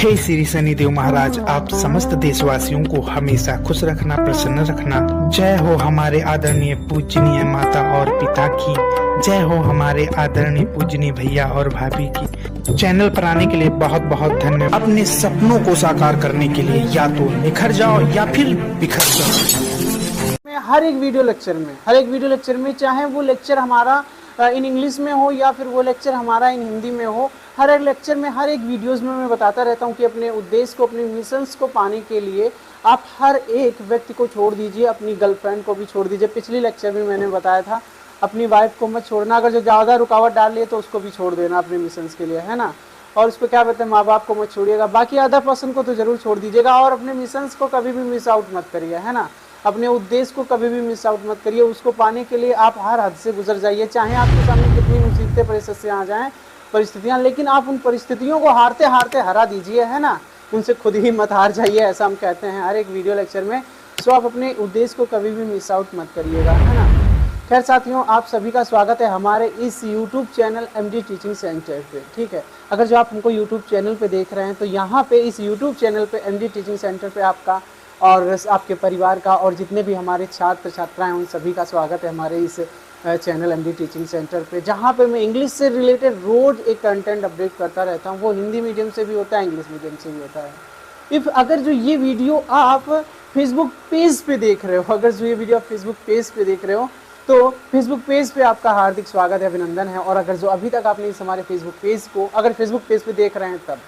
हे श्री शनिदेव महाराज, आप समस्त देशवासियों को हमेशा खुश रखना, प्रसन्न रखना। जय हो हमारे आदरणीय पूजनीय माता और पिता की, जय हो हमारे आदरणीय पूजनीय भैया और भाभी की। चैनल पर आने के लिए बहुत बहुत धन्यवाद। अपने सपनों को साकार करने के लिए या तो निखर जाओ या फिर बिखर जाओ। हर एक वीडियो लेक्चर में चाहे वो लेक्चर हमारा इन इंग्लिश में हो या फिर वो लेक्चर हमारा इन हिंदी में हो, हर एक लेक्चर में, हर एक वीडियोस में मैं बताता रहता हूँ कि अपने उद्देश्य को, अपने मिशंस को पाने के लिए आप हर एक व्यक्ति को छोड़ दीजिए, अपनी गर्लफ्रेंड को भी छोड़ दीजिए। पिछली लेक्चर में मैंने बताया था अपनी वाइफ को मत छोड़ना, अगर जो ज़्यादा रुकावट डाल ले तो उसको भी छोड़ देना अपने मिशंस के लिए, है ना। और उसको क्या कहते हैं, माँ बाप को मत छोड़िएगा, बाकी अदर पर्सन को तो ज़रूर छोड़ दीजिएगा। और अपने मिशंस को कभी भी मिस आउट मत करिए, है ना। अपने उद्देश्य को कभी भी मिस आउट मत करिए। उसको पाने के लिए आप हर हद से गुजर जाइए, चाहे आपके सामने कितनी मुसीबतें परिस्थितियाँ आ जाएँ, लेकिन आप उन परिस्थितियों को हारते हारते हरा दीजिए, है ना। उनसे खुद ही मत हार जाइए, ऐसा हम कहते हैं हर एक वीडियो लेक्चर में। सो आप अपने उद्देश्य को कभी भी मिस आउट मत करिएगा, है ना। खैर साथियों, आप सभी का स्वागत है हमारे इस YouTube channel MD teaching centre पे, ठीक है। अगर जो आप हमको यूट्यूब चैनल पे देख रहे हैं तो यहाँ पे इस यूट्यूब चैनल पे MD टीचिंग सेंटर पे आपका और आपके परिवार का और जितने भी हमारे छात्र छात्राएं उन सभी का स्वागत है हमारे इस चैनल MD टीचिंग सेंटर पे, जहाँ पे मैं इंग्लिश से रिलेटेड रोज़ एक कंटेंट अपडेट करता रहता हूँ। वो हिंदी मीडियम से भी होता है, इंग्लिश मीडियम से भी होता है। अगर जो ये वीडियो आप फेसबुक पेज पे देख रहे हो, तो फेसबुक पेज पे आपका हार्दिक स्वागत है, अभिनंदन है। और अगर जो अभी तक आपने इस हमारे फेसबुक पेज को, अगर फेसबुक पेज पे देख रहे हैं तब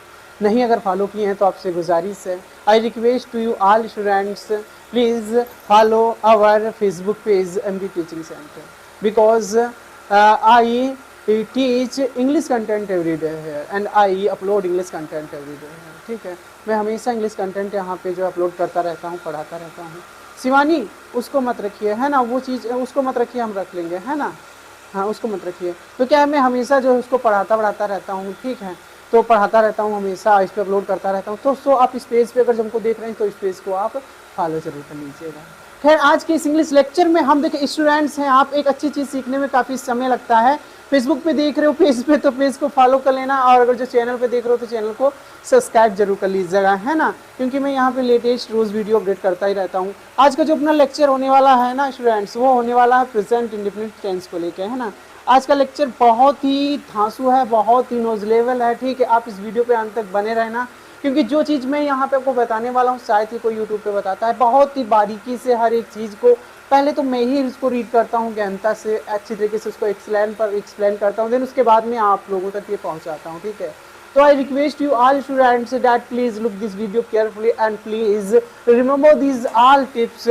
नहीं अगर फॉलो किए हैं तो आपसे गुजारिश है, I request to you all students, please follow our Facebook page MD teaching centre, because I teach English content every day है and I upload English content every day है, ठीक है। मैं हमेशा इंग्लिश कंटेंट यहाँ पे जो अपलोड करता रहता हूँ, पढ़ाता रहता हूँ। शिवानी उसको मत रखिए, है ना, वो चीज़ उसको मत रखिए, हम रख लेंगे, है ना। हाँ, उसको मत रखिए। तो क्या है, मैं हमेशा जो उसको पढ़ाता रहता हूँ, ठीक है। तो पढ़ाता रहता हूँ, हमेशा इस पर अपलोड करता रहता हूँ। तो आप इस पेज पे अगर हमको देख रहे हैं तो इस पेज को आप फॉलो जरूर कर लीजिएगा। खैर, आज के इस इंग्लिश लेक्चर में हम देखिए स्टूडेंट्स हैं, आप एक अच्छी चीज़ सीखने में काफ़ी समय लगता है। फेसबुक पे देख रहे हो पेज पे तो पेज को फॉलो कर लेना, और अगर जो चैनल पे देख रहे हो तो चैनल को सब्सक्राइब जरूर कर लीजिएगा, है ना, क्योंकि मैं यहाँ पे लेटेस्ट रोज़ वीडियो अपडेट करता ही रहता हूँ। आज का जो अपना लेक्चर होने वाला है ना स्टूडेंट्स, वो होने वाला है प्रेजेंट इंडेफिनिट टेंस को लेकर, है ना। आज का लेक्चर बहुत ही धांसू है, बहुत ही नोज लेवल है, ठीक है। आप इस वीडियो पे अंत तक बने रहना, क्योंकि जो चीज़ मैं यहाँ पे आपको बताने वाला हूँ शायद ही कोई यूट्यूब पे बताता है। बहुत ही बारीकी से हर एक चीज़ को पहले तो मैं ही इसको रीड करता हूँ, गहनता से अच्छी तरीके से उसको एक्सप्लेन करता हूँ, देन उसके बाद में आप लोगों तक ये पहुँचाता हूँ, ठीक है। तो I request you all students that please look this video carefully and please remember this all tips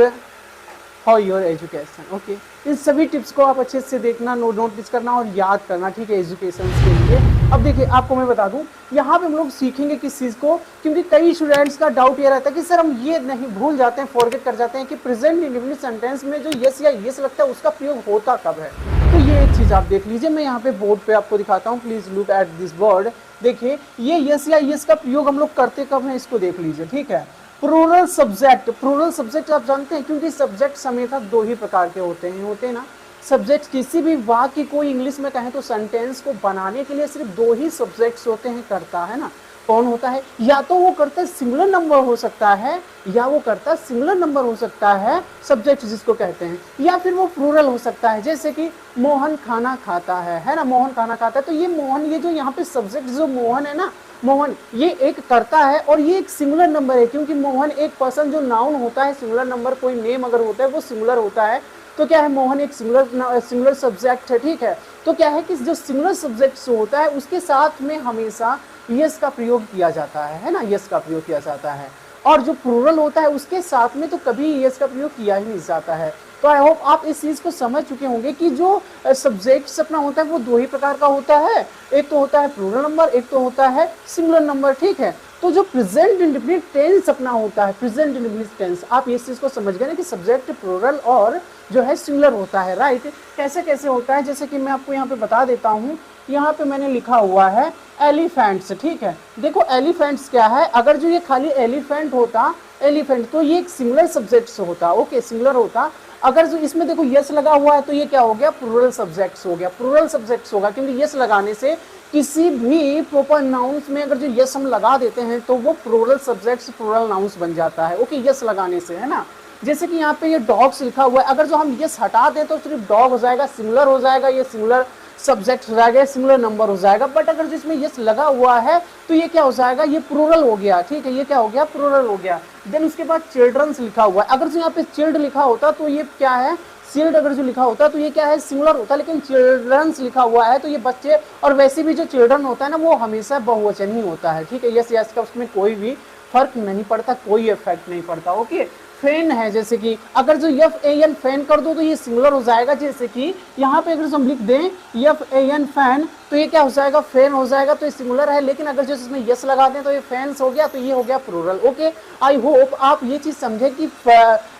for your education, okay. इन सभी टिप्स को आप अच्छे से देखना, नोटिस करना और याद करना, ठीक है, एजुकेशन के लिए। अब देखिए, आपको मैं बता दूं, यहाँ पे हम लोग सीखेंगे किस चीज़ को, क्योंकि कई स्टूडेंट्स का डाउट ये रहता है कि सर हम ये नहीं भूल जाते हैं, फॉरगेट कर जाते हैं कि प्रेजेंट इंडेफिनिट सेंटेंस में जो यस या यस लगता है उसका प्रयोग होता कब है। तो ये एक चीज़ आप देख लीजिए, मैं यहाँ पे बोर्ड पे आपको दिखाता हूँ, please look at this board. देखिए, ये यस या यस का प्रयोग हम लोग करते कब हैं, इसको देख लीजिए, ठीक है। प्लूरल सब्जेक्ट आप जानते हैं, क्योंकि सब्जेक्ट हमेशा दो ही प्रकार के होते हैं ना। सब्जेक्ट किसी भी वाक्य को इंग्लिश में कहें तो सेंटेंस को बनाने के लिए सिर्फ दो ही सब्जेक्ट्स होते हैं, करता है ना। कौन होता है, या तो वो करता सिंगुलर नंबर हो सकता है, या वो करता सिंगुलर नंबर हो सकता है सब्जेक्ट जिसको कहते हैं, या फिर वो प्लूरल हो सकता है। जैसे कि मोहन खाना खाता है ना, मोहन खाना खाता है, तो ये मोहन, ये जो यहाँ पे सब्जेक्ट जो मोहन है ना, मोहन ये एक करता है और ये एक सिंगुलर नंबर है, क्योंकि मोहन एक पर्सन जो नाउन होता है, सिंगुलर नंबर कोई नेम अगर होता है वो सिंगुलर होता है। तो क्या है, मोहन एक सिंगुलर सब्जेक्ट है, ठीक है। तो क्या है कि जो सिंगुलर सब्जेक्ट होता है उसके साथ में हमेशा यस का प्रयोग किया जाता है ना, यस का प्रयोग किया जाता है। और जो प्लूरल होता है उसके साथ में तो कभी यस का प्रयोग किया ही नहीं जाता है। तो आई होप आप इस चीज़ को समझ चुके होंगे कि जो सब्जेक्ट्स अपना होता है वो दो ही प्रकार का होता है, एक तो होता है प्लूरल नंबर, एक तो होता है सिंगुलर नंबर, ठीक है। तो जो प्रेजेंट इंडेफिनिट टेंस अपना होता है, प्रेजेंट इंडेफिनिट टेंस, आप इस चीज़ को समझ गए ना कि सब्जेक्ट प्लूरल और जो है सिंगुलर होता है, राइट। कैसे होता है, जैसे कि मैं आपको यहाँ पे बता देता हूँ। यहाँ पे मैंने लिखा हुआ है एलिफेंट्स, ठीक है। देखो एलिफेंट्स क्या है, अगर जो ये खाली एलिफेंट होता, एलिफेंट, तो ये एक सिंगुलर सब्जेक्ट होता, ओके, सिंगुलर होता। अगर जो इसमें देखो यस लगा हुआ है तो ये क्या हो गया, प्लूरल सब्जेक्ट्स हो गया, प्लूरल सब्जेक्ट्स होगा, क्योंकि यस लगाने से किसी भी प्रॉपर नाउन्स में अगर जो यस हम लगा देते हैं तो वो प्लूरल सब्जेक्ट्स प्लूरल नाउन्स बन जाता है। ओके, यस लगाने से, है ना। जैसे कि यहाँ पे ये डॉग्स लिखा हुआ है, अगर जो हम यस हटा दें तो सिर्फ डॉग हो जाएगा, सिंगुलर हो जाएगा, ये सिंगुलर सब्जेक्ट हो जाएगा, सिंगुलर नंबर हो जाएगा। बट अगर जिसमें यस लगा हुआ है तो ये क्या हो जाएगा, ये प्लूरल हो गया, ठीक है, ये क्या हो गया, प्लूरल हो गया। देन उसके बाद चिल्ड्रंस लिखा हुआ है, अगर जो यहाँ पे चिल्ड लिखा होता तो ये क्या है, चिल्ड अगर जो लिखा होता तो ये क्या है, सिंगुलर होता, लेकिन चिल्ड्रंस लिखा हुआ है तो ये बच्चे, और वैसे भी जो चिल्ड्रन होता है ना वो हमेशा बहुवचन ही होता है, ठीक है। यस यस का उसमें कोई भी फर्क नहीं पड़ता, कोई इफेक्ट नहीं पड़ता। ओके, फैन है, जैसे कि अगर जो एफ ए एन फैन कर दो तो ये सिंगुलर हो जाएगा, जैसे कि यहाँ पे अगर हम लिख दें एफ ए एन फैन तो ये क्या हो जाएगा, फैन हो जाएगा, तो ये सिंगुलर है। लेकिन अगर जो इसमें यस लगा दें तो ये फैंस हो गया, तो ये हो गया प्लूरल। ओके, आई होप आप ये चीज समझे कि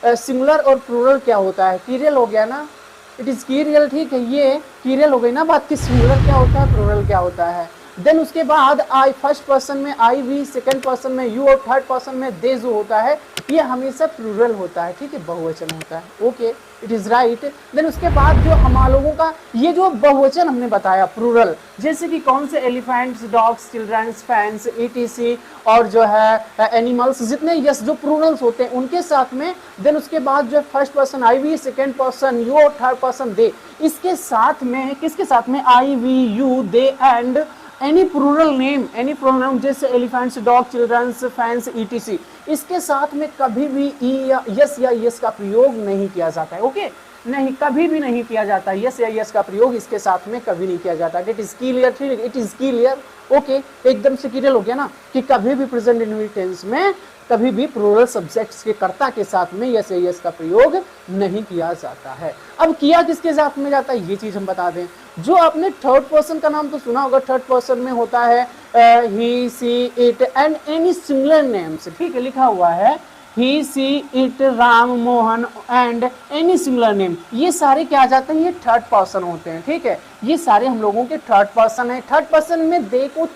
सिंगुलर और प्लूरल क्या होता है। कीरियल हो गया ना, इट इज कीरियल, ठीक है, ये कीरियल हो गई ना बात की सिंगुलर क्या होता है, प्लूरल क्या होता है। देन उसके बाद आई फर्स्ट पर्सन में आई वी, सेकंड पर्सन में यू और थर्ड पर्सन में दे जो होता है ये हमेशा प्लूरल होता है, ठीक है, बहुवचन होता है। Okay, it is right. Then उसके बाद जो हम लोगों का ये जो बहुवचन हमने बताया प्लूरल, जैसे कि कौन से elephants, dogs, childrens, fans, ETC और जो है एनिमल्स, जितने यस जो प्लूरल्स होते हैं उनके साथ में। देन उसके बाद जो first person I we, second person you और थर्ड पर्सन दे, इसके साथ में किसके साथ में, I we you they and any plural name, जैसे elephants, dog, childrens, fans, ETC, इसके साथ में कभी भी ई या यस का प्रयोग नहीं किया जाता है। ओके, नहीं, कभी भी नहीं किया जाता, यस या यस का प्रयोग इसके साथ में कभी नहीं किया जाता। इट इज क्लियर, ठीक, इट इज क्लियर। ओके, एकदम से क्लियर हो गया ना कि कभी भी प्रेजेंट इंडेफिनिट टेंस में कभी भी प्लूरल सब्जेक्ट्स के कर्ता के साथ में यस या यस का प्रयोग नहीं किया जाता है। अब किया किसके साथ में जाता है ये चीज हम बता दें। जो आपने थर्ड पर्सन का नाम तो सुना होगा, थर्ड पर्सन में होता है he, she, it and any singular names, ठीक है, लिखा हुआ है he, she, it, Ram, Mohan and any singular name, ये सारे क्या आ जाते हैं, ये थर्ड पर्सन होते हैं, ठीक है, ये सारे हम लोगों के थर्ड पर्सन है। थर्ड पर्सन में दे को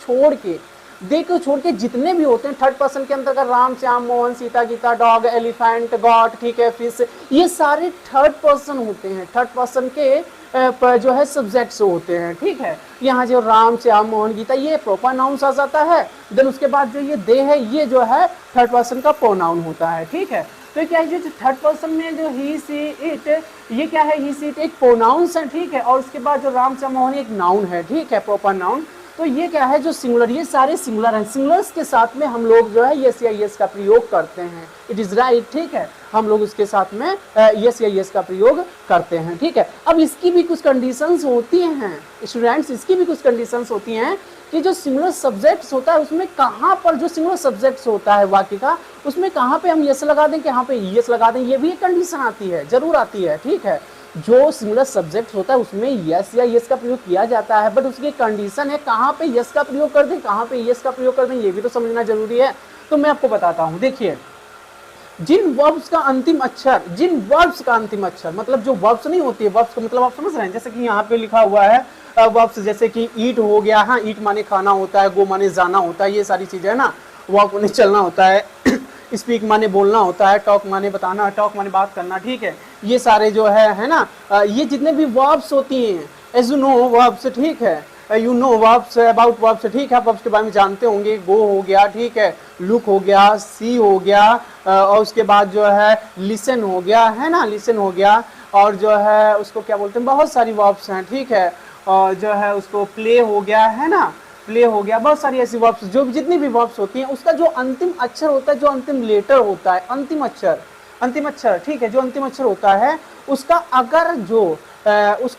छोड़ के जितने भी होते हैं थर्ड पर्सन के अंतर्गत, Ram, Shyam, Mohan, Sita, Gita, dog, elephant, god, ठीक है, फिश, ये सारे थर्ड पर्सन होते हैं, थर्ड पर्सन के जो है सब्जेक्ट्स होते हैं, ठीक है। यहाँ जो राम, श्याम, मोहन, गीता ये प्रॉपर नाउन आ जाता है। देन उसके बाद जो ये दे है ये जो है थर्ड पर्सन का प्रोनाउन होता है, ठीक है। तो क्या है, जो थर्ड पर्सन में जो ही, सी, इट, ये क्या है, ही, सी, इट एक प्रोनाउंस है, ठीक है, और उसके बाद जो राम, श्याम, मोहन एक नाउन है, ठीक है, प्रॉपर नाउन। तो ये क्या है, जो सिंगुलर, ये सारे सिंगुलर हैं, सिंगुलर्स के साथ में हम लोग जो है यस या यस का प्रयोग करते हैं। इट इज राइट, ठीक है, हम लोग उसके साथ में यस या यस का प्रयोग करते हैं, ठीक है। अब इसकी भी कुछ कंडीशंस होती हैं स्टूडेंट्स, इसकी भी कुछ कंडीशंस होती हैं कि जो सिंगुलर सब्जेक्ट्स होता है उसमें कहाँ पर, जो सिंगुलर सब्जेक्ट्स होता है वाक्य का, उसमें कहाँ पे हम यस लगा दें, कहाँ पे यस लगा दें, ये भी एक कंडीशन आती है, जरूर आती है, ठीक है। जो सिंगुलर सब्जेक्ट होता है उसमें यस या यस का प्रयोग किया जाता है, बट उसकी कंडीशन है कहाँ पे यस का प्रयोग कर दें, कहाँ पे यस का प्रयोग कर दें, ये भी तो समझना जरूरी है। तो मैं आपको बताता हूँ, देखिए, जिन वर्ब्स का अंतिम अक्षर, मतलब जो वर्ब्स नहीं होती है, वर्ब्स का मतलब आप समझ रहे हैं, जैसे कि यहाँ पे लिखा हुआ है वर्ब्स, जैसे कि ईट हो गया, हाँ, ईट माने खाना होता है, गो माने जाना होता है, ये सारी चीजें है ना, वॉक माने चलना होता है, स्पीक माने बोलना होता है, टॉक माने बताना, टॉक माने बात करना, ठीक है, ये सारे जो है ना, ये जितने भी वर्ब्स होती हैं, एज यू नो वर्ब्स, ठीक है, you know verbs, about verbs, ठीक है, वर्ब्स के बारे में जानते होंगे। गो हो गया, ठीक है, लुक हो गया, सी हो गया, और उसके बाद जो है लिसन हो गया, है ना, लिसन हो गया, और जो है उसको क्या बोलते हैं, बहुत सारी वर्ब्स हैं, ठीक है, और जो है उसको प्ले हो गया, है ना, प्ले हो गया, बहुत सारी ऐसी वर्ब्स, जो जितनी भी वर्ब्स होती हैं उसका जो अंतिम अक्षर होता है, जो अंतिम लेटर होता है, अंतिम अक्षर, ठीक है, जो अंतिम अक्षर होता है उसका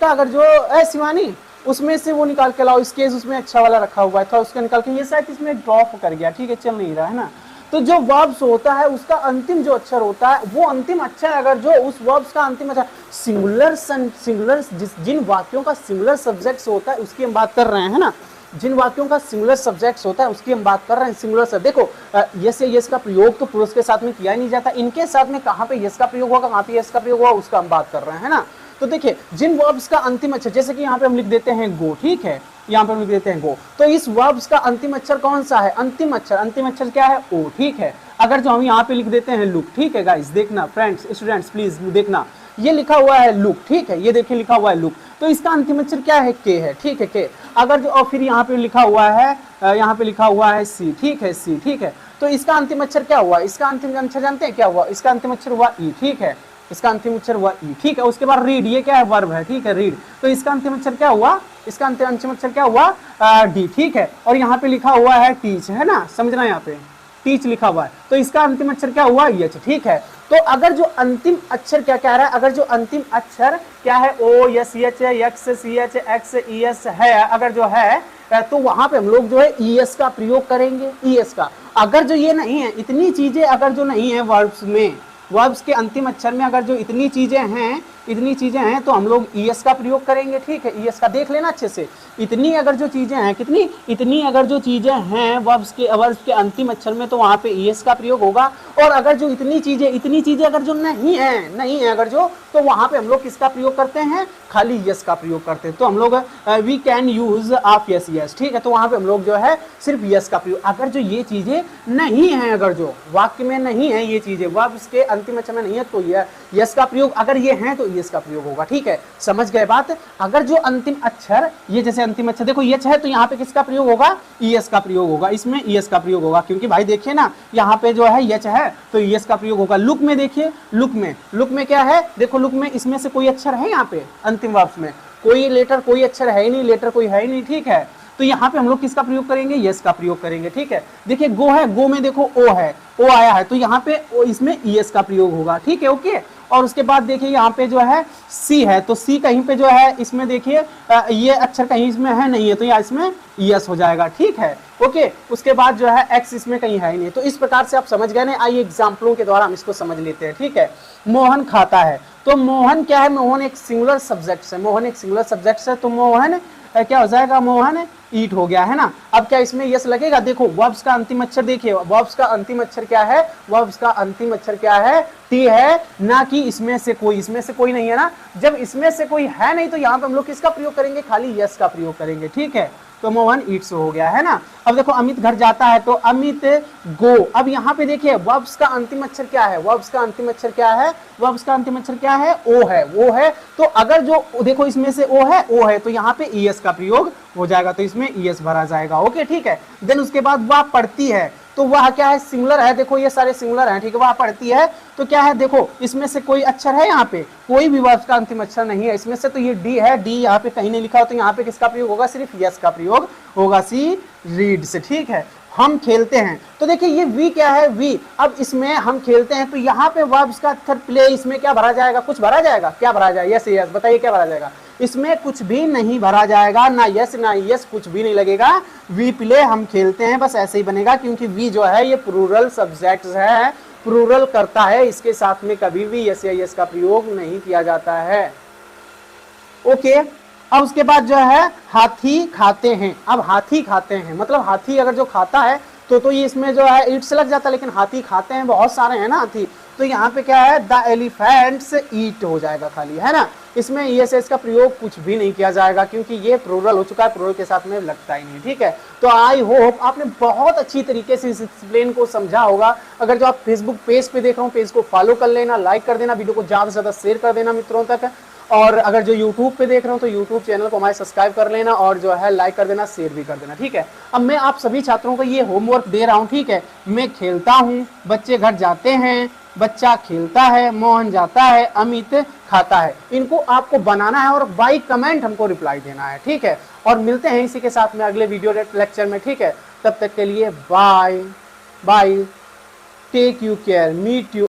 अगर जो शिवानी उसमें से वो निकाल के लाओ, इस केस उसमें अच्छा वाला रखा हुआ था, उसका निकाल के, ये शायद इसमें ड्रॉप कर गया, ठीक है, चल नहीं रहा है ना। तो जो वर्ब्स होता है उसका अंतिम जो अक्षर होता है, वो अंतिम अक्षर अगर जो उस वर्ब्स का अंतिम अक्षर सिंगुलर जिन वाक्यों का सिंगुलर सब्जेक्ट्स होता है उसकी हम बात कर रहे हैं, है ना, जिन वाक्यों का सिंगुलर सब्जेक्ट्स होता है उसकी हम बात कर रहे हैं, सिंगुलर से। देखो यस या यस का प्रयोग तो पुरुष के साथ में किया ही नहीं जाता, इनके साथ में कहाँ पे यस का प्रयोग होगा, कहाँ पे यस का प्रयोग हुआ, उसका हम बात कर रहे हैं, है ना। तो देखिए, जिन वर्ब्स का अंतिम अक्षर, जैसे कि यहाँ पे हम लिख देते हैं गो, ठीक है, यहाँ पे हम लिख देते हैं गो, तो इस वर्ब्स का अंतिम अक्षर कौन सा है, अंतिम अक्षर क्या है, ओ, ठीक है। अगर जो हम यहाँ पे लिख देते हैं लुक, ठीक है गाइस, देखना फ्रेंड्स, स्टूडेंट्स प्लीज देखना, ये लिखा हुआ है लुक, ठीक है, ये देखिए लिखा हुआ है लुक, तो इसका अंतिम अक्षर क्या है, के है, ठीक है, के। अगर जो और फिर यहाँ पे लिखा हुआ है, यहाँ पे लिखा हुआ है सी, ठीक है, सी, ठीक है, तो इसका अंतिम अक्षर क्या हुआ, इसका अंतिम अक्षर जानते हैं क्या हुआ, इसका अंतिम अक्षर हुआ ई, ठीक है, इसका अंतिम अक्षर हुआ ई, ठीक है। उसके बाद रीड, ये क्या है, वर्ब है, ठीक है, रीड, तो इसका अंतिम अक्षर क्या हुआ, इसका अंतिम अक्षर क्या हुआ, डी, ठीक है। और यहाँ पे लिखा हुआ है टीच, है ना, समझना, यहाँ पे टीच लिखा हुआ है, तो इसका अंतिम अक्षर क्या हुआ, एच, ठीक है। तो अगर जो अंतिम अक्षर क्या कह रहा है, अगर जो अंतिम अक्षर क्या है, ओ, एस, एच, एक्स, सी, एच, एक्स, ई, एस है, अगर जो है तो वहां पे हम लोग जो है ई एस का प्रयोग करेंगे, ई एस का। अगर जो ये नहीं है, इतनी चीजें अगर जो नहीं है वर्ब्स में, वर्ब्स के अंतिम अक्षर में अगर जो इतनी चीजें हैं तो हम लोग ईएस का प्रयोग करेंगे, ठीक है। ईएस का देख लेना अच्छे से, इतनी अगर जो चीजें हैं, कितनी, इतनी अगर जो चीजें हैं वर्ब्स के अंतिम अक्षर में, तो वहां पे ईएस का प्रयोग होगा। और अगर जो इतनी चीजें अगर जो नहीं है अगर जो, तो वहां पे हम लोग किसका प्रयोग करते हैं, खाली यस का प्रयोग करते हैं। तो हम लोग we can use of yes, yes, ठीक है। तो वहां पे हम लोग जो है सिर्फ यस का प्रयोग। अगर जो ये चीजें नहीं है, अगर जो वाक्य में नहीं है ये चीजें, वर्ब्स के अंतिम अक्षर में नहीं है, तो यस का प्रयोग, अगर ये है तो यस का प्रयोग होगा, ठीक है, समझ गए बात। अगर जो अंतिम अक्षर, ये जैसे अंतिम अक्षर देखो यच है, तो यहाँ पे किसका प्रयोग होगा, ईएस का प्रयोग होगा, इसमें ईएस का प्रयोग होगा, क्योंकि भाई देखिए ना, यहाँ पे जो है यच है तो ईएस का प्रयोग होगा। लुक में देखिए, लुक में क्या है, देखो लुक में इसमें से कोई अक्षर है, यहाँ पे अंतिम वर्ब्स में कोई लेटर, कोई अक्षर है ही नहीं, लेटर कोई है ही नहीं, ठीक है। तो यहाँ पे हम लोग किसका प्रयोग करेंगे, यस का प्रयोग करेंगे, ठीक है। देखिए गो है, गो में देखो ओ है, ओ आया है, तो यहाँ पे इसमें ईएस का प्रयोग होगा, ठीक है, ओके। और उसके बाद देखिए यहाँ पे जो है सी है, तो सी कहीं पे जो है इसमें देखिए ये अक्षर कहीं इसमें है नहीं है, तो यहाँ इसमें यस हो जाएगा, ठीक है, ओके। उसके बाद जो है एक्स इसमें कहीं है ही नहीं। तो इस प्रकार से आप समझ गए ना, आइए एग्जाम्पलों के द्वारा हम इसको समझ लेते हैं, ठीक है। मोहन खाता है, तो मोहन क्या है, मोहन एक सिंगुलर सब्जेक्ट है, मोहन एक सिंगुलर सब्जेक्ट है, तो मोहन क्या हो जाएगा, मोहन ईट हो गया, है ना। अब क्या इसमें यस लगेगा, देखो वर्ब्स का अंतिम अक्षर देखिए, वर्ब्स का अंतिम अक्षर क्या है, वर्ब्स का अंतिम अक्षर क्या है, टी है, ना कि इसमें से कोई नहीं है ना। जब इसमें से कोई है नहीं, तो यहाँ पे हम लोग किसका प्रयोग करेंगे, खाली यस का प्रयोग करेंगे, ठीक है। तो मोहन ईट्स हो गया, है ना। अब देखो अमित घर जाता है, तो अमित गो। अब यहाँ पे देखिए वर्ब्स का अंतिम अक्षर क्या है, वर्ब्स का अंतिम अक्षर क्या है, वर्ब्स का अंतिम अक्षर क्या है, ओ है, वो है। तो अगर जो देखो इसमें से ओ है, तो यहाँ पे ईएस का प्रयोग हो जाएगा, तो इसमें ईएस भरा जाएगा, ओके, ठीक है। देन उसके बाद वह पढ़ती है, तो वह क्या है, सिंगुलर है, देखो ये सारे सिंगुलर हैं, ठीक है। वह पढ़ती है, तो क्या है, देखो इसमें से कोई अक्षर है, यहाँ पे कोई भी वर्ब का अंतिम अक्षर नहीं है इसमें से, तो ये डी है, डी यहाँ पे कहीं नहीं लिखा हो, तो यहाँ पे किसका प्रयोग होगा, सिर्फ यस का प्रयोग होगा, सी रीड से, ठीक है। हम खेलते हैं, तो देखिए ये वी क्या है, वी। अब इसमें हम खेलते हैं, तो यहाँ पे वर्ब्स का अक्षर प्ले, इसमें क्या भरा जाएगा, कुछ भरा जाएगा, क्या भरा जाएगा, यस यस, बताइए क्या भरा जाएगा, इसमें कुछ भी नहीं भरा जाएगा, ना यस ना यस, कुछ भी नहीं लगेगा। वी प्ले, हम खेलते हैं, बस ऐसे ही बनेगा, क्योंकि वी जो है ये प्लूरल सब्जेक्ट है, प्लूरल करता है, इसके साथ में कभी भी यस या यस का प्रयोग नहीं किया जाता है, ओके। अब उसके बाद जो है हाथी खाते हैं। अब हाथी खाते हैं मतलब हाथी अगर जो खाता है तो ये इसमें जो है ईट से लग जाता है, लेकिन हाथी खाते हैं, बहुत सारे हैं ना हाथी, तो यहाँ पे क्या है, द एलिफेंट्स ईट हो जाएगा खाली, है ना। इसमें ईएसएस का प्रयोग कुछ भी नहीं किया जाएगा, क्योंकि ये प्लूरल हो चुका है, प्लूरल के साथ में लगता ही नहीं, ठीक है। तो आई होप आपने बहुत अच्छी तरीके से इस एक्सप्लेन को समझा होगा। अगर जो आप फेसबुक पेज पे देख रहे हो, पेज को फॉलो कर लेना, लाइक कर देना, वीडियो को ज़्यादा से ज़्यादा शेयर कर देना मित्रों तक। और अगर जो YouTube पे देख रहे हो तो YouTube चैनल को हमारे सब्सक्राइब कर लेना, और जो है लाइक कर देना, शेयर भी कर देना, ठीक है। अब मैं आप सभी छात्रों को ये होमवर्क दे रहा हूँ, ठीक है। मैं खेलता हूँ, बच्चे घर जाते हैं, बच्चा खेलता है, मोहन जाता है, अमित खाता है। इनको आपको बनाना है और बाय कमेंट हमको रिप्लाई देना है, ठीक है। और मिलते हैं इसी के साथ में अगले वीडियो लेक्चर में, ठीक है। तब तक के लिए bye bye, take you care, meet you.